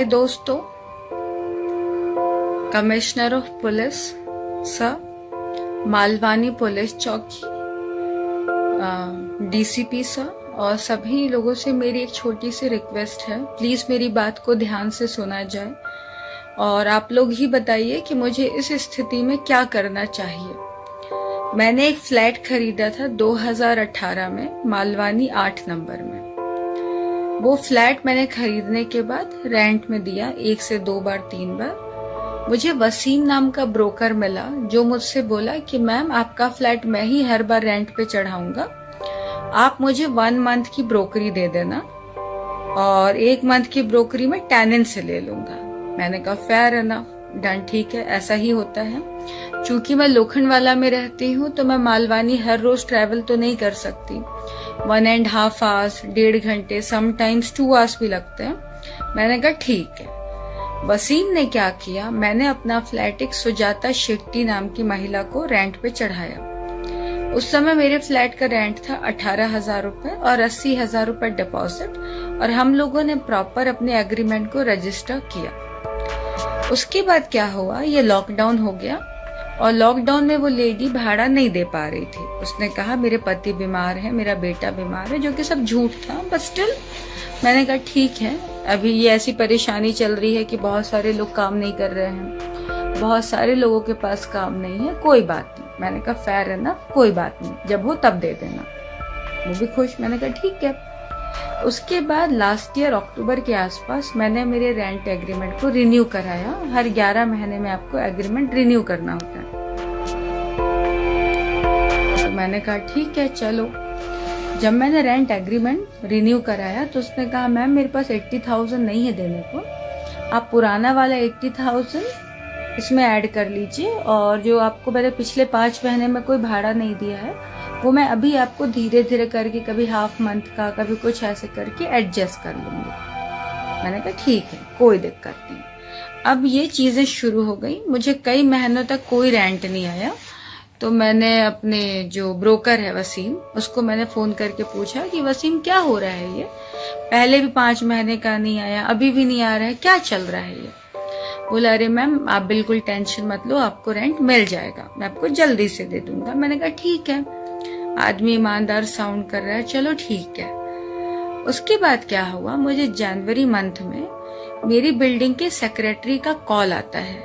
हाय दोस्तों, commissioner of police sir, Malvani police चौकी, DCP sir और सभी लोगों से मेरी एक छोटी सी रिक्वेस्ट है। प्लीज मेरी बात को ध्यान से सुना जाए और आप लोग ही बताइए कि मुझे इस स्थिति में क्या करना चाहिए। मैंने एक फ्लैट खरीदा था 2018 में मालवानी 8 नंबर में। वो फ्लैट मैंने खरीदने के बाद रेंट में दिया 1 से 2 बार 3 बार। मुझे वसीम नाम का ब्रोकर मिला जो मुझसे बोला कि मैम आपका फ्लैट मैं ही हर बार रेंट पे चढ़ाऊंगा, आप मुझे 1 मंथ की ब्रोकरी दे देना और 1 मंथ की ब्रोकरी में टेनेंट से ले लूंगा। मैंने कहा फेयर एनफ, डन, ठीक है, ऐसा ही होता है। चूंकि मैं लोखंडवाला में रहती हूँ तो मैं मालवानी हर रोज ट्रैवल तो नहीं कर सकती। 1.5 आवर्स, 1.5 घंटे, समटाइम्स 2 आवर्स भी लगते हैं। मैंने कहा ठीक है। वसीम ने क्या किया, मैंने अपना फ्लैट एक सुजाता शेट्टी नाम की महिला को रेंट पे चढ़ाया। उस समय मेरे फ्लैट का रेंट था 18,000 रुपए और 80,000 रुपए डिपॉजिट, और हम लोगों ने प्रॉपर अपने एग्रीमेंट को रजिस्टर किया। उसके बाद क्या हुआ, ये लॉकडाउन हो गया और लॉकडाउन में वो लेडी भाड़ा नहीं दे पा रही थी। उसने कहा मेरे पति बीमार है, मेरा बेटा बीमार है, जो कि सब झूठ था, बट स्टिल मैंने कहा ठीक है, अभी ये ऐसी परेशानी चल रही है कि बहुत सारे लोग काम नहीं कर रहे हैं, बहुत सारे लोगों के पास काम नहीं है, कोई बात नहीं। मैंने कहा फेयर है ना, कोई बात नहीं, जब हो तब दे देना। वो भी खुश। मैंने कहा ठीक है। उसके बाद लास्ट ईयर अक्टूबर के आसपास मैंने मेरे रेंट एग्रीमेंट को रिन्यू कराया। हर 11 महीने में आपको एग्रीमेंट रिन्यू करना होता है। तो मैंने कहा ठीक है चलो। जब मैंने रेंट एग्रीमेंट रिन्यू कराया तो उसने कहा मैम मेरे पास 80,000 नहीं है देने को, आप पुराना वाला 80,000 इसमें ऐड कर लीजिए और जो आपको मैंने पिछले 5 महीने में कोई भाड़ा नहीं दिया है वो मैं अभी आपको धीरे धीरे करके कभी हाफ मंथ का, कभी कुछ ऐसे करके एडजस्ट कर लूंगी। मैंने कहा ठीक है, कोई दिक्कत नहीं। अब ये चीजें शुरू हो गई। मुझे कई महीनों तक कोई रेंट नहीं आया, तो मैंने अपने जो ब्रोकर है वसीम, उसको मैंने फोन करके पूछा कि वसीम क्या हो रहा है, ये पहले भी 5 महीने का नहीं आया, अभी भी नहीं आ रहा है, क्या चल रहा है ये। बोला अरे मैम आप बिल्कुल टेंशन मत लो, आपको रेंट मिल जाएगा, मैं आपको जल्दी से दे दूंगा। मैंने कहा ठीक है, आदमी ईमानदार साउंड कर रहा है, चलो ठीक है। उसके बाद क्या हुआ, मुझे जनवरी मंथ में मेरी बिल्डिंग के सेक्रेटरी का कॉल आता है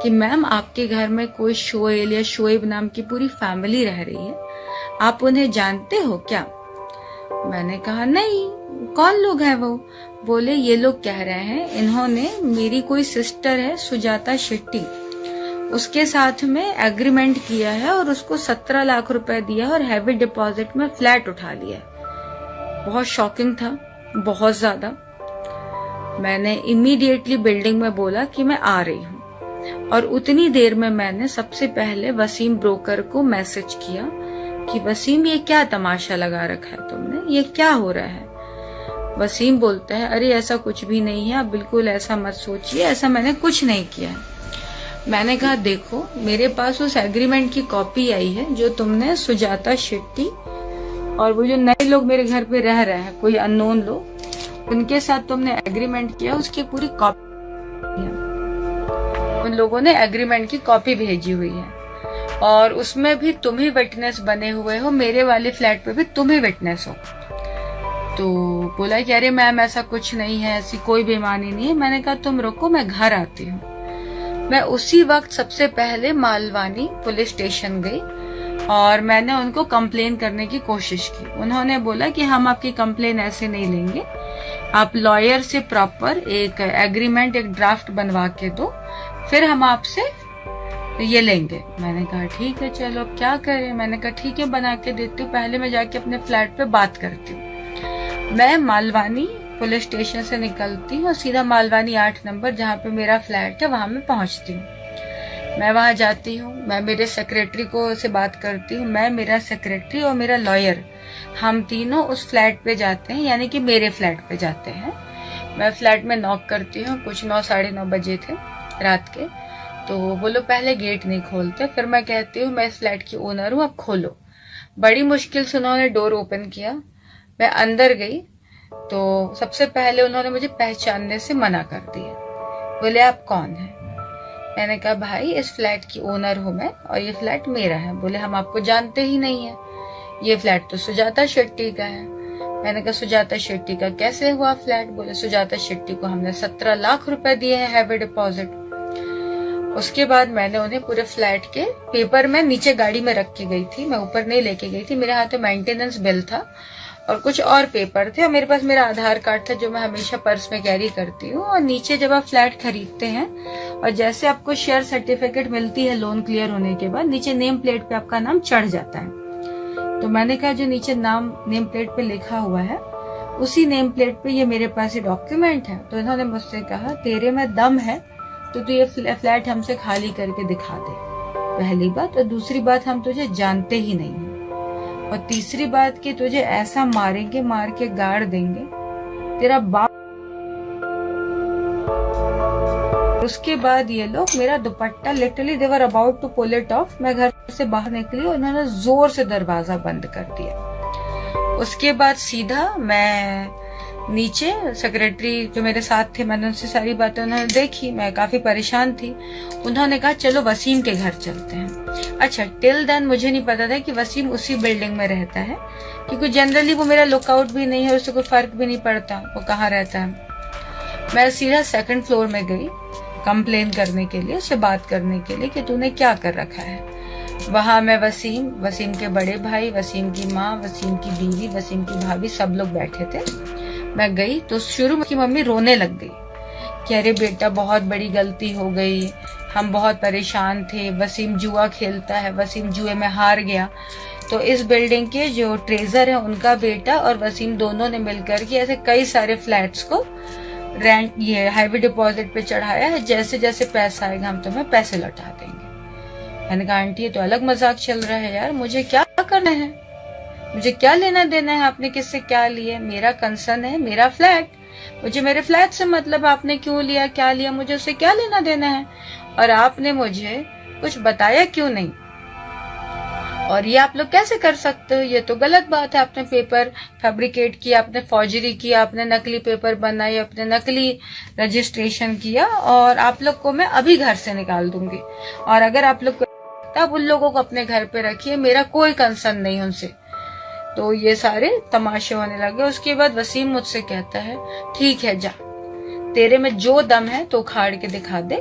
कि मैम आपके घर में कोई शोएल या शोएब नाम की पूरी फैमिली रह रही है, आप उन्हें जानते हो क्या। मैंने कहा नहीं, कौन लोग हैं वो। बोले ये लोग कह रहे हैं इन्होंने मेरी कोई सिस्टर है सुजाता शेट्टी, उसके साथ में एग्रीमेंट किया है और उसको 17 लाख रुपए दिया और हैवी डिपॉजिट में फ्लैट उठा लिया। बहुत शॉकिंग था, बहुत ज्यादा। मैंने इमीडिएटली बिल्डिंग में बोला कि मैं आ रही हूँ और उतनी देर में मैंने सबसे पहले वसीम ब्रोकर को मैसेज किया कि वसीम ये क्या तमाशा लगा रखा है तुमने, ये क्या हो रहा है। वसीम बोलता है अरे ऐसा कुछ भी नहीं है, आप बिल्कुल ऐसा मत सोचिए, ऐसा मैंने कुछ नहीं किया है। मैंने कहा देखो मेरे पास उस एग्रीमेंट की कॉपी आई है जो तुमने सुजाता शेट्टी और वो जो नए लोग मेरे घर पे रह रहे हैं, कोई अननोन लोग, उनके साथ तुमने एग्रीमेंट किया, उसकी पूरी कॉपी उन लोगों ने एग्रीमेंट की कॉपी भेजी हुई है और उसमें भी तुम ही विटनेस बने हुए हो, मेरे वाले फ्लैट पे भी तुम ही विटनेस हो। तो बोला कि अरे मैम ऐसा कुछ नहीं है, ऐसी कोई बेईमानी नहीं है। मैंने कहा तुम रुको, मैं घर आती हूँ। मैं उसी वक्त सबसे पहले मालवानी पुलिस स्टेशन गई और मैंने उनको कंप्लेन करने की कोशिश की। उन्होंने बोला कि हम आपकी कंप्लेन ऐसे नहीं लेंगे, आप लॉयर से प्रॉपर एक एग्रीमेंट, एक ड्राफ्ट बनवा के दो, फिर हम आपसे ये लेंगे। मैंने कहा ठीक है चलो अब क्या करें। मैंने कहा ठीक है बना के देती हूँ, पहले मैं जाके अपने फ्लैट पे बात करती हूँ। मैं मालवानी पुलिस स्टेशन से निकलती हूँ और सीधा मालवानी 8 नंबर जहाँ पे मेरा फ्लैट है वहां मैं पहुंचती हूँ। मैं वहां जाती हूँ, मैं मेरे सेक्रेटरी को से बात करती हूँ। मैं, मेरा सेक्रेटरी और मेरा लॉयर, हम तीनों उस फ्लैट पे जाते हैं, यानी कि मेरे फ्लैट पे जाते हैं। मैं फ्लैट में नॉक करती हूँ, कुछ 9, 9:30 बजे थे रात के। तो वो लोग पहले गेट नहीं खोलते, फिर मैं कहती हूँ मैं इस फ्लैट की ओनर हूँ, अब खोलो। बड़ी मुश्किल से उन्होंने डोर ओपन किया। मैं अंदर गई, तो सबसे पहले उन्होंने मुझे पहचानने से मना कर दिया। बोले आप कौन हैं? मैंने कहा भाई इस फ्लैट की ओनर हूँ मैं और ये फ्लैट मेरा है। बोले हम आपको जानते ही नहीं है, ये फ्लैट तो सुजाता शेट्टी का है। मैंने कहा सुजाता शेट्टी का कैसे हुआ फ्लैट? बोले सुजाता शेट्टी को हमने 17 लाख रुपए दिए हैं हैवी डिपॉजिट। उसके बाद मैंने उन्हें पूरे फ्लैट के पेपर में नीचे गाड़ी में रख के गई थी, मैं ऊपर नहीं लेके गई थी। मेरे हाथ में मेंटेनेंस बिल था और कुछ और पेपर थे और मेरे पास मेरा आधार कार्ड था जो मैं हमेशा पर्स में कैरी करती हूँ। और नीचे जब आप फ्लैट खरीदते हैं और जैसे आपको शेयर सर्टिफिकेट मिलती है लोन क्लियर होने के बाद, नीचे नेम प्लेट पे आपका नाम चढ़ जाता है। तो मैंने कहा जो नीचे नाम नेम प्लेट पे लिखा हुआ है उसी नेम प्लेट पे ये मेरे पास ये डॉक्यूमेंट है। तो इन्होंने मुझसे कहा तेरे में दम है तो तू ये फ्लैट हमसे खाली करके दिखा दे, पहली बात। और दूसरी बात हम तुझे जानते ही नहीं है। और तीसरी बात कि तुझे ऐसा मारेंगे, मार के गाड़ देंगे तेरा बाप। उसके बाद ये लोग मेरा dupatta literally they were about to pull it off. मैं घर से बाहर निकली और उन्होंने जोर से दरवाजा बंद कर दिया। उसके बाद सीधा मैं नीचे, सेक्रेटरी जो मेरे साथ थे, मैंने उनसे सारी बातें उन्होंने देखी। मैं काफी परेशान थी। उन्होंने कहा चलो वसीम के घर चलते हैं। अच्छा, टिल देन मुझे नहीं पता था कि वसीम उसी बिल्डिंग में रहता है, क्योंकि जनरली वो मेरा लुकआउट भी नहीं है, उससे कोई फर्क भी नहीं पड़ता वो कहाँ रहता है। मैं सीधा 2nd फ्लोर में गई कंप्लेन करने के लिए, उससे बात करने के लिए कि तूने क्या कर रखा है। वहां मैं वसीम के बड़े भाई, वसीम की माँ, वसीम की बीवी, वसीम की भाभी, सब लोग बैठे थे। मैं गई तो शुरू में की मम्मी रोने लग गई कि अरे बेटा बहुत बड़ी गलती हो गई, हम बहुत परेशान थे, वसीम जुआ खेलता है, वसीम जुए में हार गया। तो इस बिल्डिंग के जो ट्रेजर है उनका बेटा और वसीम दोनों ने मिलकर के ऐसे कई सारे फ्लैट्स को रेंट ये हैवी डिपॉजिट पे चढ़ाया है, जैसे जैसे पैसा आएगा हम तुम्हें पैसे लौटा देंगे। मैंने कहा आंटी ये तो अलग मजाक चल रहा है यार, मुझे क्या करना है, मुझे क्या लेना देना है, आपने किससे क्या लिया? मेरा कंसर्न है मेरा फ्लैट, मुझे मेरे फ्लैट से मतलब, आपने क्यों लिया क्या लिया मुझे उससे क्या लेना देना है? और आपने मुझे कुछ बताया क्यों नहीं? और ये आप लोग कैसे कर सकते हो? ये तो गलत बात है। आपने पेपर फैब्रिकेट किया, आपने फॉर्जरी किया, आपने नकली पेपर बनाए, आपने नकली रजिस्ट्रेशन किया और आप लोग को मैं अभी घर से निकाल दूंगी। और अगर आप लोग तब उन लोगों को अपने घर पे रखिए, मेरा कोई कंसर्न नहीं उनसे। तो ये सारे तमाशे होने लगे। उसके बाद वसीम मुझसे कहता है ठीक है जा, तेरे में जो दम है तो उखाड़ के दिखा दे।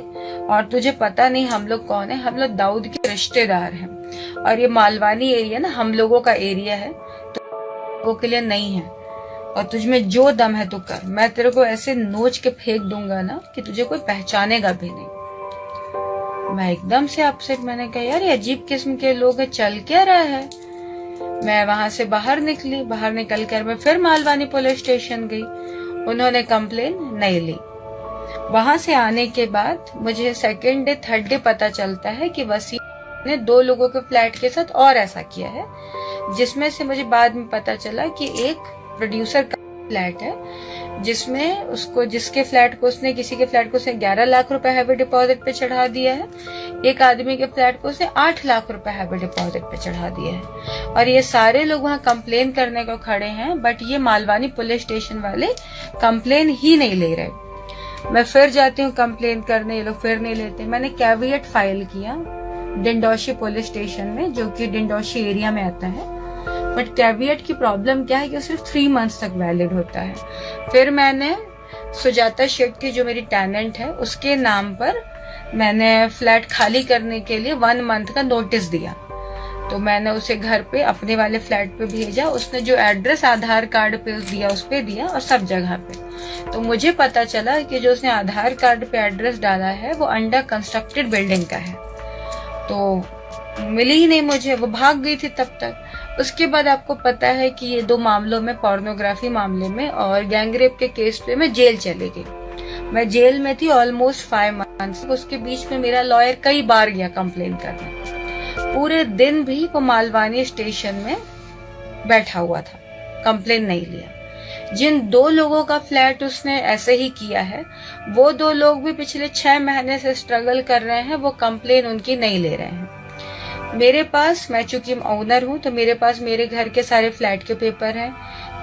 और तुझे पता नहीं हम लोग कौन है, हम लोग दाऊद के रिश्तेदार हैं और ये मालवानी एरिया ना हम लोगों का एरिया है, तो लोगों के लिए नहीं है। और तुझ में जो दम है तो कर, मैं तेरे को ऐसे नोच के फेंक दूंगा ना कि तुझे कोई पहचानेगा भी नहीं। मैं एकदम से अपसेट, मैंने कहा यार ये अजीब किस्म के लोग हैं, चल क्या रहा है? मैं वहां से बाहर निकली। बाहर निकल कर मैं फिर मालवानी पुलिस स्टेशन गई, उन्होंने कंप्लेन नहीं ली। वहां से आने के बाद मुझे 2nd डे 3rd डे पता चलता है कि वसीम ने 2 लोगों के फ्लैट के साथ और ऐसा किया है, जिसमें से मुझे बाद में पता चला कि एक प्रोड्यूसर का फ्लैट है जिसमें उसको, जिसके फ्लैट को उसने, किसी के फ्लैट को उसने 11 लाख रुपए हैवी डिपॉजिट पे चढ़ा दिया है, एक आदमी के फ्लैट को उसने 8 लाख रुपए हैवी डिपॉजिट पे चढ़ा दिया है। और ये सारे लोग वहाँ कंप्लेन करने को खड़े हैं, बट ये मालवानी पुलिस स्टेशन वाले कंप्लेन ही नहीं ले रहे। मैं फिर जाती हूँ कंप्लेन करने, ये लोग फिर नहीं लेते। मैंने कैविएट फाइल किया डिंडोशी पुलिस स्टेशन में, जो कि डिंडोशी एरिया में आता है। बट कैविएट की प्रॉब्लम क्या है कि सिर्फ 3 मंथ्स तक वैलिड होता है। फिर मैंने सुजाता शेट्टी जो मेरी टेनेंट है उसके नाम पर मैंने फ्लैट खाली करने के लिए 1 मंथ का नोटिस दिया। तो मैंने उसे घर पे अपने वाले फ्लैट पे भेजा। उसने जो एड्रेस आधार कार्ड पे दिया उस पे दिया और सब जगह पे। तो मुझे पता चला कि जो उसने आधार कार्ड पे एड्रेस डाला है वो अंडर कंस्ट्रक्टेड बिल्डिंग का है। तो मिली ही नहीं मुझे, वो भाग गई थी तब तक। उसके बाद आपको पता है कि ये 2 मामलों में, पोर्नोग्राफी मामले में और गैंगरेप के केस पे मैं जेल चली गई। मैं जेल में थी ऑलमोस्ट 5 मंथ्स। उसके बीच में मेरा लॉयर कई बार गया कंप्लेन करने, पूरे दिन भी वो मालवानी स्टेशन में बैठा हुआ था, कंप्लेन नहीं लिया। जिन 2 लोगों का फ्लैट उसने ऐसे ही किया है, वो 2 लोग भी पिछले 6 महीने से स्ट्रगल कर रहे हैं, वो कंप्लेन उनकी नहीं ले रहे हैं। मेरे पास, मैं चूंकि ओनर हूँ तो मेरे पास मेरे घर के सारे फ्लैट के पेपर हैं,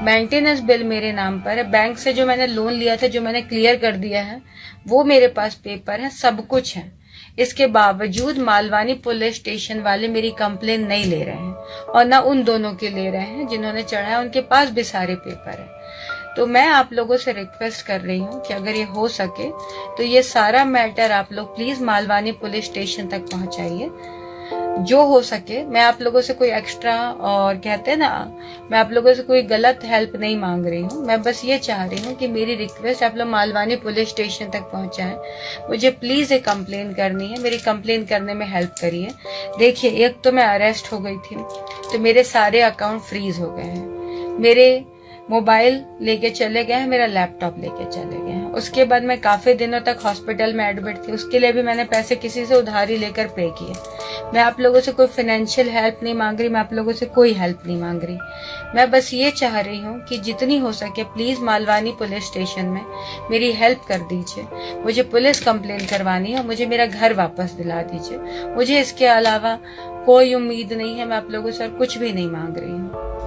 मेंटेनेंस बिल मेरे नाम पर है, बैंक से जो मैंने लोन लिया था जो मैंने क्लियर कर दिया है वो मेरे पास पेपर है, सब कुछ है। इसके बावजूद मालवानी पुलिस स्टेशन वाले मेरी कंप्लेन नहीं ले रहे हैं और ना उन दोनों के ले रहे हैं जिन्होंने चढ़ाया, उनके पास भी सारे पेपर है। तो मैं आप लोगों से रिक्वेस्ट कर रही हूँ कि अगर ये हो सके तो ये सारा मैटर आप लोग प्लीज मालवानी पुलिस स्टेशन तक पहुंचाइए, जो हो सके। मैं आप लोगों से कोई एक्स्ट्रा, और कहते हैं ना, मैं आप लोगों से कोई गलत हेल्प नहीं मांग रही हूँ, मैं बस ये चाह रही हूँ कि मेरी रिक्वेस्ट आप लोग मालवानी पुलिस स्टेशन तक पहुंचाएं। मुझे प्लीज एक कंप्लेन करनी है, मेरी कंप्लेन करने में हेल्प करिए। देखिए, एक तो मैं अरेस्ट हो गई थी तो मेरे सारे अकाउंट फ्रीज हो गए हैं, मेरे मोबाइल लेके चले गए हैं, मेरा लैपटॉप लेके चले गए हैं। उसके बाद मैं काफी दिनों तक हॉस्पिटल में एडमिट थी, उसके लिए भी मैंने पैसे किसी से उधारी लेकर पे किए। मैं आप लोगों से कोई फाइनेंशियल हेल्प नहीं मांग रही, मैं आप लोगों से कोई हेल्प नहीं मांग रही। मैं बस ये चाह रही हूँ कि जितनी हो सके प्लीज मालवानी पुलिस स्टेशन में मेरी हेल्प कर दीजिए। मुझे पुलिस कंप्लेन करवानी है और मुझे मेरा घर वापस दिला दीजिए। मुझे इसके अलावा कोई उम्मीद नहीं है, मैं आप लोगों से कुछ भी नहीं मांग रही हूँ।